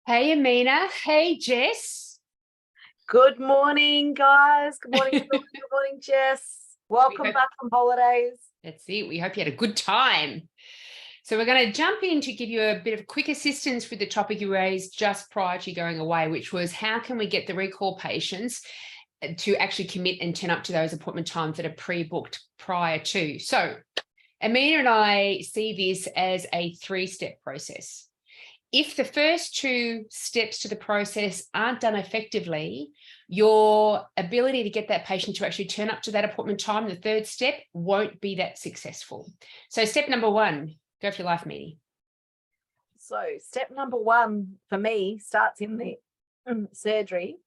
Hey, Ameena. Hey, Jess. Good morning, guys. Good morning, Julie. Good morning, Jess. Welcome back from holidays. That's it. We hope you had a good time. So we're going to jump in to give you a bit of quick assistance with the topic you raised just prior to going away, which was how can we get the recall patients to actually commit and turn up to those appointment times that are pre-booked prior to. So Ameena and I see this as a three-step process. If the first two steps to the process aren't done effectively, your ability to get that patient to actually turn up to that appointment time, the third step, won't be that successful. So step number one, go for your life, Meanie. So step number one for me starts in the surgery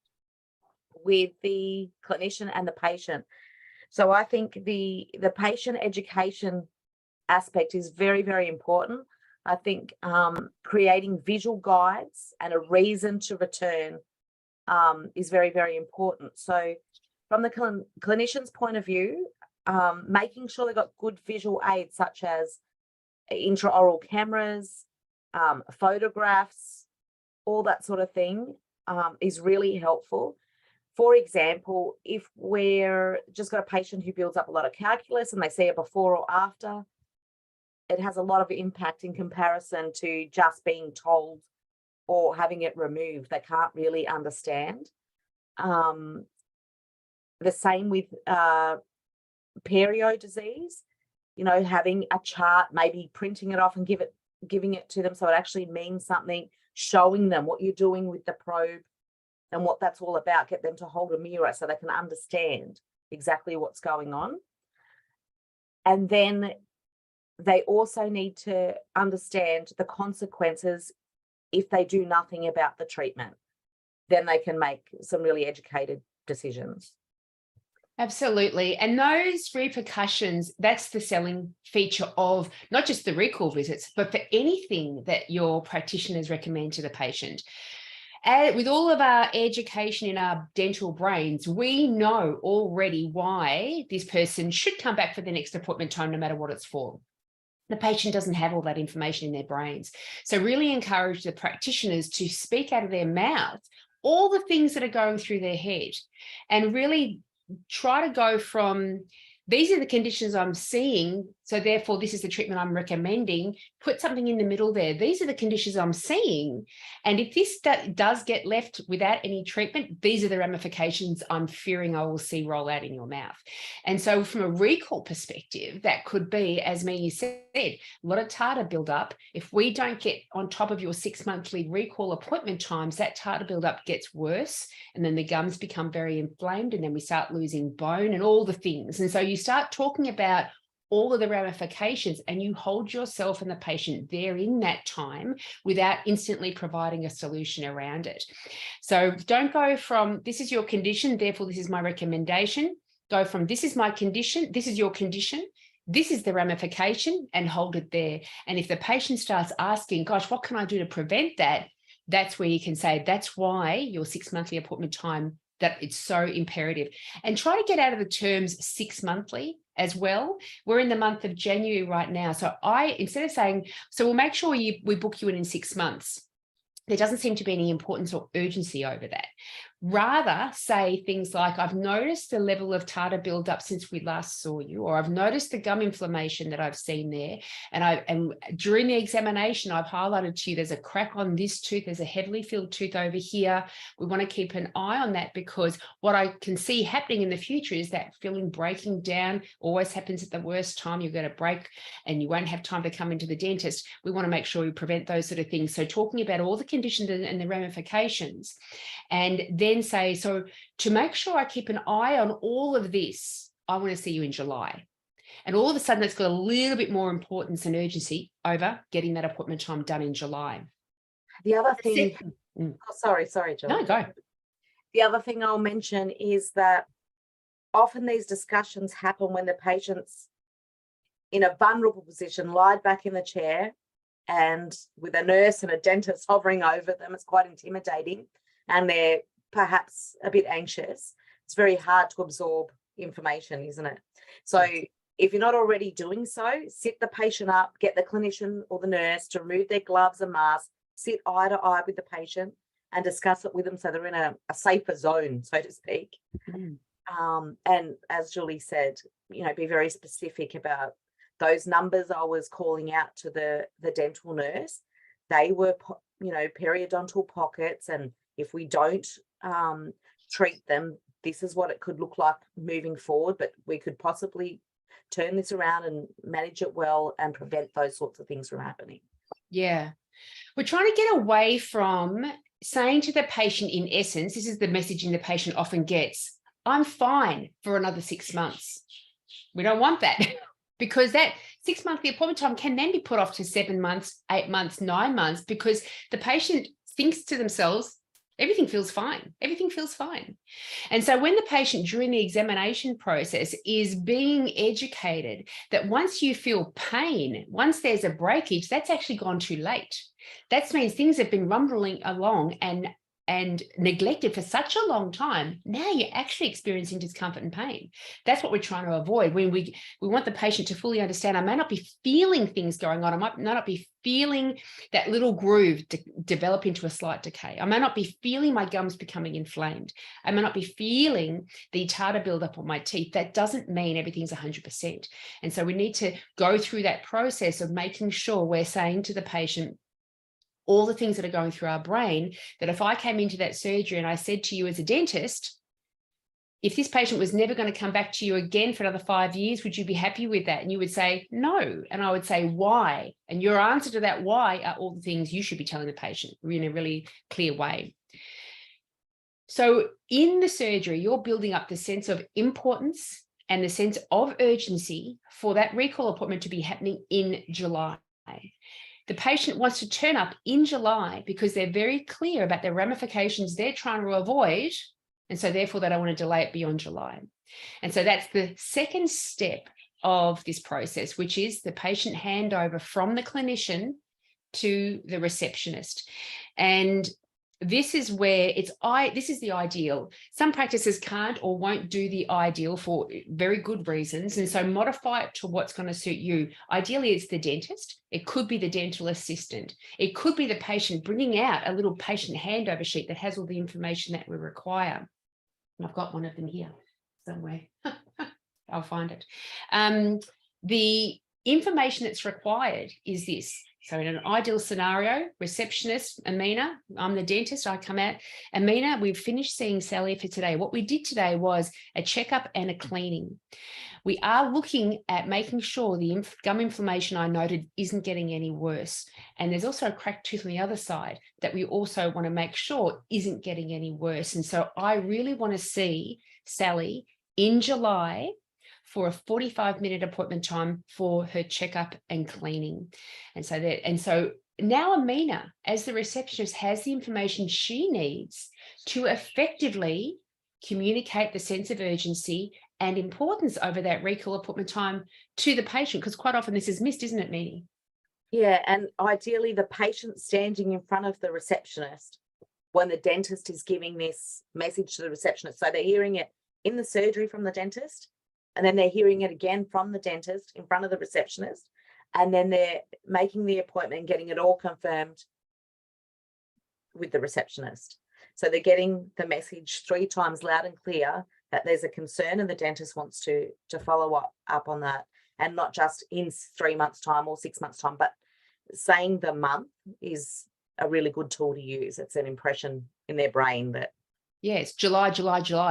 with the clinician and the patient. So I think the patient education aspect is very, very important. I think creating visual guides and a reason to return is very, very important. So from the clinician's point of view, making sure they've got good visual aids such as intraoral cameras, photographs, all that sort of thing is really helpful. For example, if we're just got a patient who builds up a lot of calculus and they see a before or after, it has a lot of impact in comparison to just being told or having it removed. They can't really understand. The same with perio disease, having a chart, maybe printing it off and giving it to them so it actually means something, showing them what you're doing with the probe and what that's all about. Get them to hold a mirror so they can understand exactly what's going on. And then they also need to understand the consequences if they do nothing about the treatment. Then they can make some really educated decisions. Absolutely. And those repercussions, that's the selling feature of not just the recall visits, but for anything that your practitioners recommend to the patient. With all of our education in our dental brains, we know already why this person should come back for the next appointment time, no matter what it's for. The patient doesn't have all that information in their brains. So really encourage the practitioners to speak out of their mouth all the things that are going through their head and really try to go from, these are the conditions I'm seeing, so therefore this is the treatment I'm recommending. Put something in the middle there. These are the conditions I'm seeing. And if this does get left without any treatment, these are the ramifications I'm fearing I will see roll out in your mouth. And so from a recall perspective, that could be, as Meanie said, a lot of tartar buildup. If we don't get on top of your 6-monthly recall appointment times, that tartar buildup gets worse. And then the gums become very inflamed and then we start losing bone and all the things. And so you start talking about all of the ramifications and you hold yourself and the patient there in that time without instantly providing a solution around it. So don't go from, this is your condition, therefore this is my recommendation. Go from, this is my condition, this is your condition, this is the ramification, and hold it there. And if the patient starts asking, gosh, what can I do to prevent that? That's where you can say, that's why your 6-monthly appointment time, that it's so imperative. And try to get out of the terms 6 monthly as well. We're in the month of January right now. So instead of saying, so we'll make sure we book you in 6 months, there doesn't seem to be any importance or urgency over that. Rather say things like, I've noticed the level of tartar buildup since we last saw you, or I've noticed the gum inflammation that I've seen there. And during the examination, I've highlighted to you, there's a crack on this tooth, there's a heavily filled tooth over here. We want to keep an eye on that because what I can see happening in the future is that filling breaking down always happens at the worst time. You're going to break and you won't have time to come into the dentist. We want to make sure we prevent those sort of things. So talking about all the conditions and the ramifications, and then say, so to make sure I keep an eye on all of this, I want to see you in July. And all of a sudden, that's got a little bit more importance and urgency over getting that appointment time done in July. The other thing, sorry, Julie. No, go. The other thing I'll mention is that often these discussions happen when the patient's in a vulnerable position, lied back in the chair, and with a nurse and a dentist hovering over them. It's quite intimidating, and they're perhaps a bit anxious. It's very hard to absorb information, isn't it? So if you're not already doing so, sit the patient up, get the clinician or the nurse to remove their gloves and masks, sit eye to eye with the patient and discuss it with them so they're in a safer zone, so to speak. Mm. And as Julie said, be very specific about those numbers I was calling out to the dental nurse. They were, periodontal pockets, and if we don't treat them, this is what it could look like moving forward, but we could possibly turn this around and manage it well and prevent those sorts of things from happening. Yeah. We're trying to get away from saying to the patient, in essence, this is the messaging the patient often gets, I'm fine for another 6 months. We don't want that because that 6 monthly appointment time can then be put off to 7 months, 8 months, 9 months, because the patient thinks to themselves, everything feels fine. Everything feels fine. And so when the patient during the examination process is being educated that once you feel pain, once there's a breakage, that's actually gone too late. That means things have been rumbling along and neglected for such a long time. Now you're actually experiencing discomfort and pain. That's what we're trying to avoid. When we want the patient to fully understand, I may not be feeling things going on. I might not be feeling that little groove develop into a slight decay. I may not be feeling my gums becoming inflamed. I may not be feeling the tartar buildup on my teeth. That doesn't mean everything's 100%. And so we need to go through that process of making sure we're saying to the patient, all the things that are going through our brain, that if I came into that surgery and I said to you as a dentist, if this patient was never going to come back to you again for another 5 years, would you be happy with that? And you would say, no. And I would say, why? And your answer to that why are all the things you should be telling the patient in a really clear way. So in the surgery, you're building up the sense of importance and the sense of urgency for that recall appointment to be happening in July. The patient wants to turn up in July because they're very clear about the ramifications they're trying to avoid. And so therefore they don't want to delay it beyond July. And so that's the second step of this process, which is the patient handover from the clinician to the receptionist. And this is where this is the ideal. Some practices can't or won't do the ideal for very good reasons. And so modify it to what's going to suit you. Ideally, it's the dentist. It could be the dental assistant. It could be the patient bringing out a little patient handover sheet that has all the information that we require. And I've got one of them here somewhere. I'll find it. The information that's required is this. So in an ideal scenario, receptionist, Ameena, I'm the dentist, I come out. Ameena, we've finished seeing Sally for today. What we did today was a checkup and a cleaning. We are looking at making sure the gum inflammation I noted isn't getting any worse. And there's also a cracked tooth on the other side that we also want to make sure isn't getting any worse. And so I really want to see Sally in July for a 45-minute appointment time for her checkup and cleaning. And so now Ameena, as the receptionist, has the information she needs to effectively communicate the sense of urgency and importance over that recall appointment time to the patient, because quite often this is missed, isn't it, Meenie? Yeah, and ideally the patient standing in front of the receptionist when the dentist is giving this message to the receptionist. So they're hearing it in the surgery from the dentist, and then they're hearing it again from the dentist in front of the receptionist, and then they're making the appointment and getting it all confirmed with the receptionist. So they're getting the message 3 times loud and clear that there's a concern and the dentist wants to follow up on that, and not just in 3 months' time or 6 months' time, but saying the month is a really good tool to use. It's an impression in their brain that, yes, July,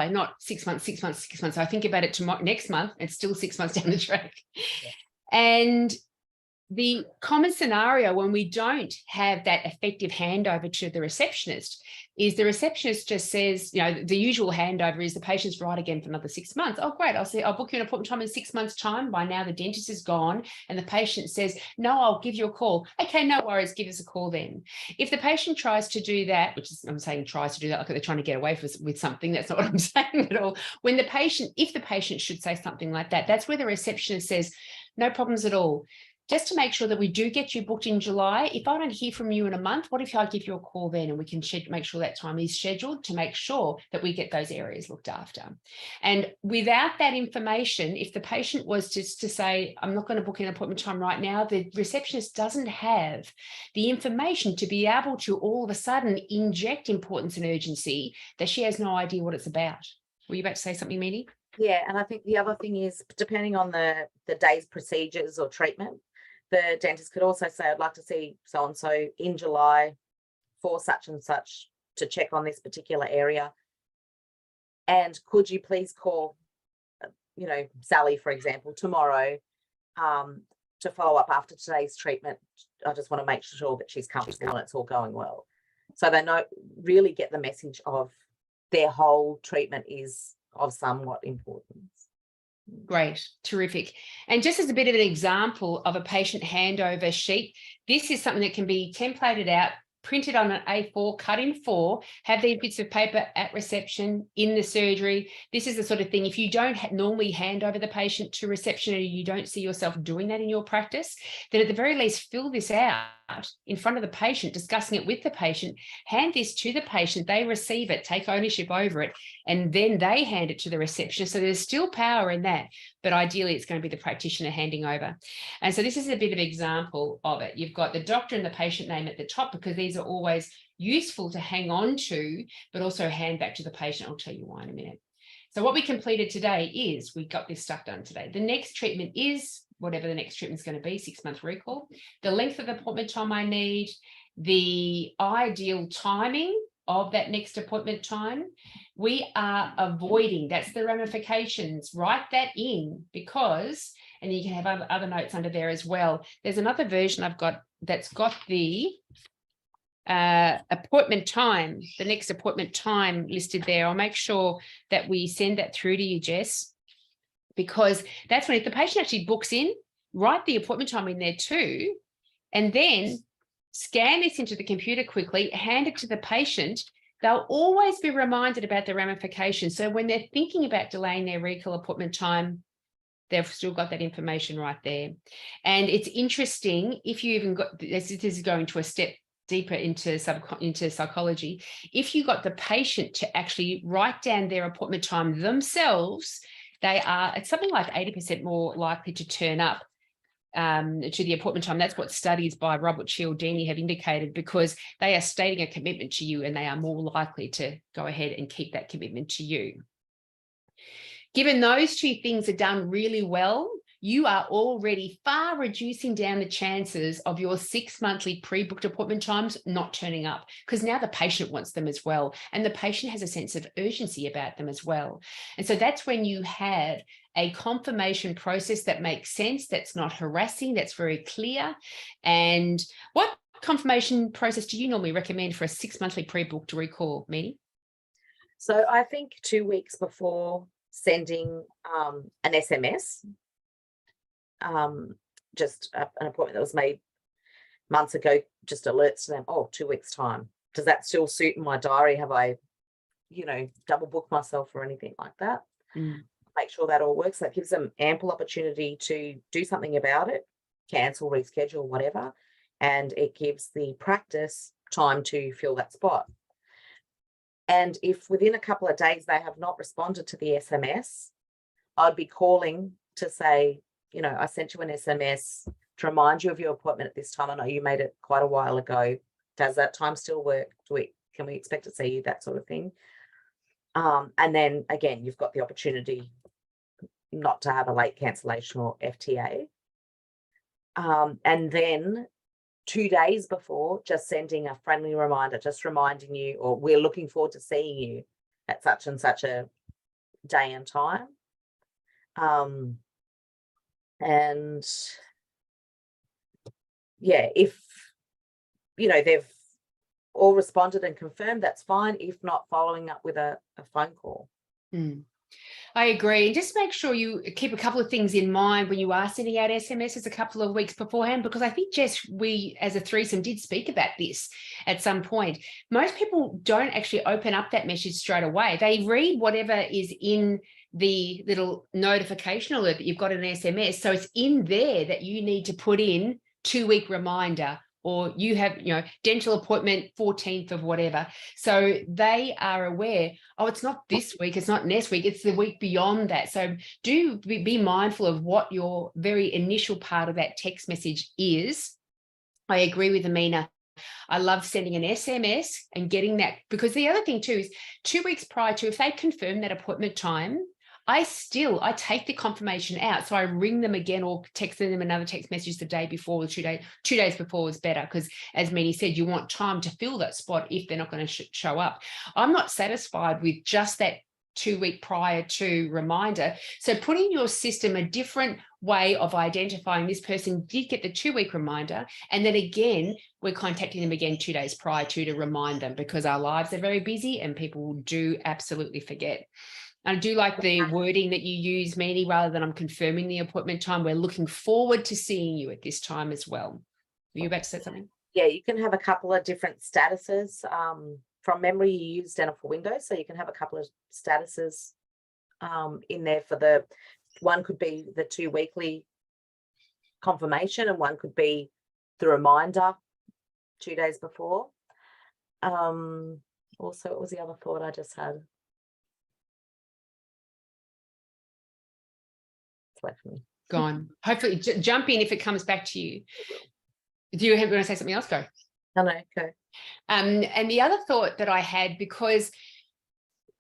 not 6 months, 6 months, 6 months. I think about it tomorrow, next month, it's still 6 months down the track. Yeah. And the common scenario when we don't have that effective handover to the receptionist is the receptionist just says, the usual handover is the patient's right again for another 6 months. Oh, great. I'll book you an appointment time in 6 months' time. By now the dentist is gone and the patient says, no, I'll give you a call. Okay, no worries. Give us a call then. If the patient tries to do that, which is, I'm saying tries to do that, like they're trying to get away with something, that's not what I'm saying at all. If the patient should say something like that, that's where the receptionist says, no problems at all. just to make sure that we do get you booked in July. If I don't hear from you in a month, what if I give you a call then and we can make sure that time is scheduled to make sure that we get those areas looked after. And without that information, if the patient was just to say, I'm not going to book an appointment time right now, the receptionist doesn't have the information to be able to all of a sudden inject importance and urgency that she has no idea what it's about. Were you about to say something, Meenie? Yeah, and I think the other thing is, depending on the day's procedures or treatment, the dentist could also say, I'd like to see so-and-so in July for such and such to check on this particular area. And could you please call, Sally, for example, tomorrow to follow up after today's treatment. I just want to make sure that she's comfortable and it's all going well. So they really get the message of their whole treatment is of somewhat importance. Great, terrific. And just as a bit of an example of a patient handover sheet, this is something that can be templated out, printed on an A4, cut in 4, have these bits of paper at reception, in the surgery. This is the sort of thing, if you don't normally hand over the patient to reception or you don't see yourself doing that in your practice, then at the very least fill this out in front of the patient, discussing it with the patient, hand this to the patient, they receive it, take ownership over it, and then they hand it to the receptionist. So there's still power in that, but ideally it's going to be the practitioner handing over. And so this is a bit of an example of it. You've got the doctor and the patient name at the top because these are always useful to hang on to, but also hand back to the patient. I'll tell you why in a minute. So what we completed today is we got this stuff done today. The next treatment is whatever the next treatment is going to be, 6-month recall, the length of the appointment time I need, the ideal timing of that next appointment time. We are avoiding, that's the ramifications, write that in because, and you can have other notes under there as well. There's another version I've got that's got the appointment time, the next appointment time listed there. I'll make sure that we send that through to you, Jess, because that's when if the patient actually books in, write the appointment time in there too, and then scan this into the computer quickly, hand it to the patient. They'll always be reminded about the ramifications. So when they're thinking about delaying their recall appointment time, they've still got that information right there. And it's interesting, if you even got, this is going to a step deeper into psychology, if you got the patient to actually write down their appointment time themselves, they are, it's something like 80% more likely to turn up to the appointment time. That's what studies by Robert Cialdini have indicated, because they are stating a commitment to you and they are more likely to go ahead and keep that commitment to you. Given those two things are done really well, you are already far reducing down the chances of your 6 monthly pre-booked appointment times not turning up, because now the patient wants them as well. And the patient has a sense of urgency about them as well. And so that's when you have a confirmation process that makes sense, that's not harassing, that's very clear. And what confirmation process do you normally recommend for a 6 monthly pre-booked recall, Meenie? So I think 2 weeks before sending an SMS, just an appointment that was made months ago, just alerts them, 2 weeks time. Does that still suit in my diary? Have I, double booked myself or anything like that? Make sure that all works. That gives them ample opportunity to do something about it, cancel, reschedule, whatever. And it gives the practice time to fill that spot. And if within a couple of days they have not responded to the SMS, I'd be calling to say, I sent you an SMS to remind you of your appointment at this time. I know you made it quite a while ago. Does that time still work? Can we expect to see you? That sort of thing. And then again, you've got the opportunity not to have a late cancellation or FTA. And then 2 days before, just sending a friendly reminder, just reminding you, or we're looking forward to seeing you at such and such a day and time. And yeah, if they've all responded and confirmed, that's fine. If not, following up with a phone call. I agree. And just make sure you keep a couple of things in mind when you are sending out SMSs a couple of weeks beforehand, because I think, Jess, we as a threesome did speak about this at some point. Most people don't actually open up that message straight away. They read whatever is in the little notification alert that you've got an SMS. So it's in there that you need to put in 2-week reminder, or you have, dental appointment 14th of whatever. So they are aware, oh, it's not this week, it's not next week, it's the week beyond that. So do be mindful of what your very initial part of that text message is. I agree with Ameena. I love sending an SMS and getting that, because the other thing too is 2 weeks prior to, if they confirm that appointment time, I take the confirmation out. So I ring them again or text them another text message the day before, 2 days before is better, because as Meenie said, you want time to fill that spot if they're not going to show up. I'm not satisfied with just that 2-week prior to reminder. So put in your system a different way of identifying this person did get the 2-week reminder, and then again we're contacting them again 2 days prior to remind them, because our lives are very busy and people do absolutely forget. And I do like the wording that you use, Meenie, rather than I'm confirming the appointment time, we're looking forward to seeing you at this time as well. Were you about to say something? Yeah, you can have a couple of different statuses. From memory, you use Dental for Windows, so you can have a couple of statuses in there for the, one could be the 2 weekly confirmation, and one could be the reminder 2 days before. Also, what was the other thought I just had? It's left me. Gone. Hopefully, jump in if it comes back to you. Do you want to say something else? Go. No, go. And the other thought that I had, because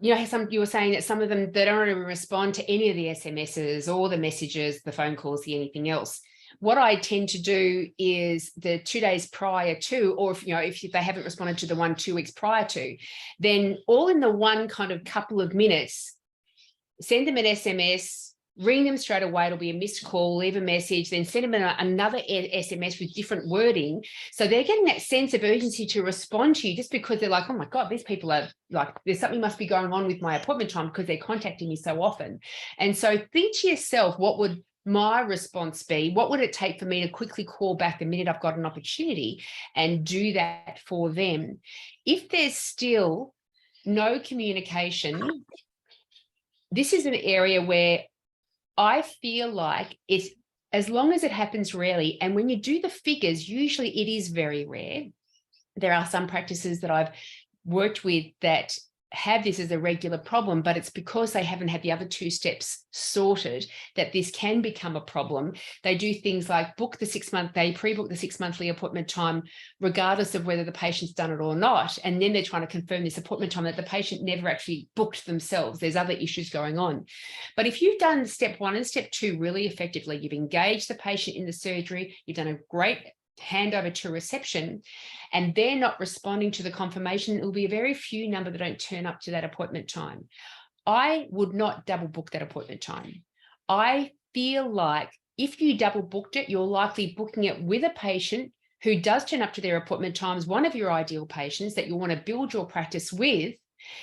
you were saying that some of them, they don't even respond to any of the SMSs or the messages, the phone calls, the anything else. What I tend to do is the 2 days prior to, or if they haven't responded to the 2 weeks prior to, then all in the one kind of couple of minutes, send them an SMS, ring them straight away. It'll be a missed call, leave a message, then send them another SMS with different wording. So they're getting that sense of urgency to respond to you, just because they're like, oh my God, these people are like, there's something must be going on with my appointment time, because they're contacting me so often. And so think to yourself, what would my response be? What would it take for me to quickly call back the minute I've got an opportunity and do that for them? If there's still no communication, this is an area where I feel like it's, as long as it happens rarely, and when you do the figures, usually it is very rare. There are some practices that I've worked with that have this as a regular problem, but it's because they haven't had the other 2 steps sorted that this can become a problem. They do things like book the 6-month, they pre-book the 6-monthly appointment time, regardless of whether the patient's done it or not. And then they're trying to confirm this appointment time that the patient never actually booked themselves. There's other issues going on. But if you've done step 1 and step 2 really effectively, you've engaged the patient in the surgery, you've done a great handover to reception, and they're not responding to the confirmation, it will be a very few number that don't turn up to that appointment time. I would not double book that appointment time. I feel like if you double booked it, you're likely booking it with a patient who does turn up to their appointment times, one of your ideal patients that you want to build your practice with,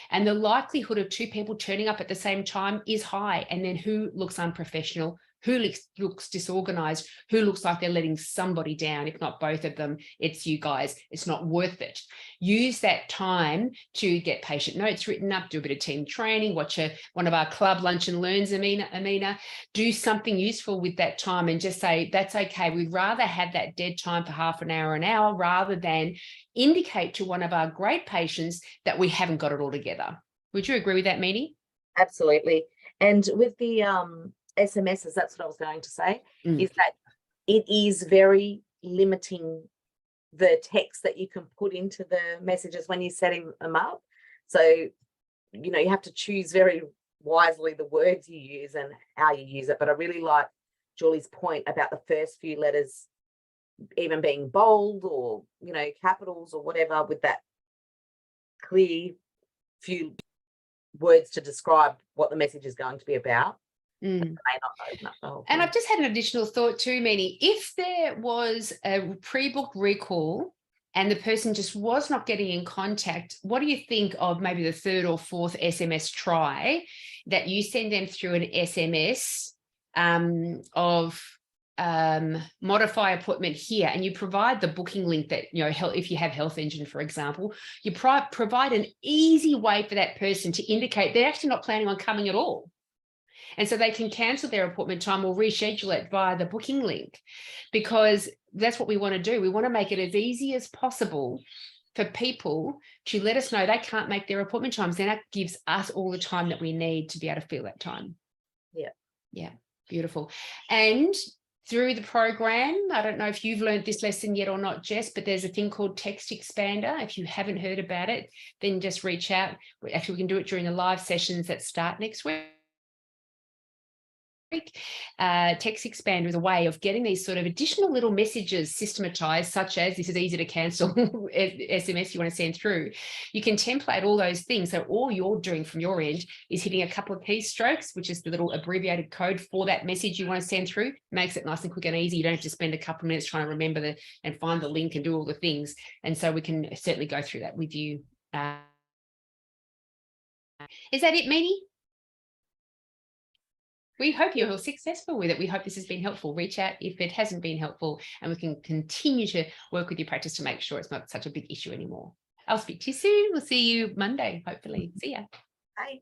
and the likelihood of 2 people turning up at the same time is high. And then who looks unprofessional, who looks disorganized, who looks like they're letting somebody down, if not both of them, it's you guys. It's not worth it. Use that time to get patient notes written up, do a bit of team training, watch one of our club lunch and learns, Ameena, do something useful with that time, and just say, that's okay. We'd rather have that dead time for half an hour, rather than indicate to one of our great patients that we haven't got it all together. Would you agree with that, Meenie? Absolutely. And with the SMSs, that's what I was going to say, is that it is very limiting the text that you can put into the messages when you're setting them up. So, you have to choose very wisely the words you use and how you use it. But I really like Julie's point about the first few letters even being bold or, capitals or whatever, with that clear few words to describe what the message is going to be about. And I've just had an additional thought too, Meenie. If there was a pre-book recall and the person just was not getting in contact, what do you think of maybe the 3rd or 4th SMS try that you send them through an SMS of modify appointment here, and you provide the booking link that, if you have Health Engine, for example, you provide an easy way for that person to indicate they're actually not planning on coming at all. And so they can cancel their appointment time or reschedule it via the booking link, because that's what we want to do. We want to make it as easy as possible for people to let us know they can't make their appointment times. Then that gives us all the time that we need to be able to fill that time. Yeah. Yeah. Beautiful. And through the program, I don't know if you've learned this lesson yet or not, Jess, but there's a thing called Text Expander. If you haven't heard about it, then just reach out. Actually, we can do it during the live sessions that start next week. Text Expander is a way of getting these sort of additional little messages systematized, such as this is easy to cancel SMS you want to send through. You can template all those things. So all you're doing from your end is hitting a couple of keystrokes, which is the little abbreviated code for that message you want to send through. Makes it nice and quick and easy. You don't have to spend a couple of minutes trying to remember and find the link and do all the things. And so we can certainly go through that with you. Is that it, Meanie? We hope you're all successful with it. We hope this has been helpful. Reach out if it hasn't been helpful, and we can continue to work with your practice to make sure it's not such a big issue anymore. I'll speak to you soon. We'll see you Monday, hopefully. See ya. Bye.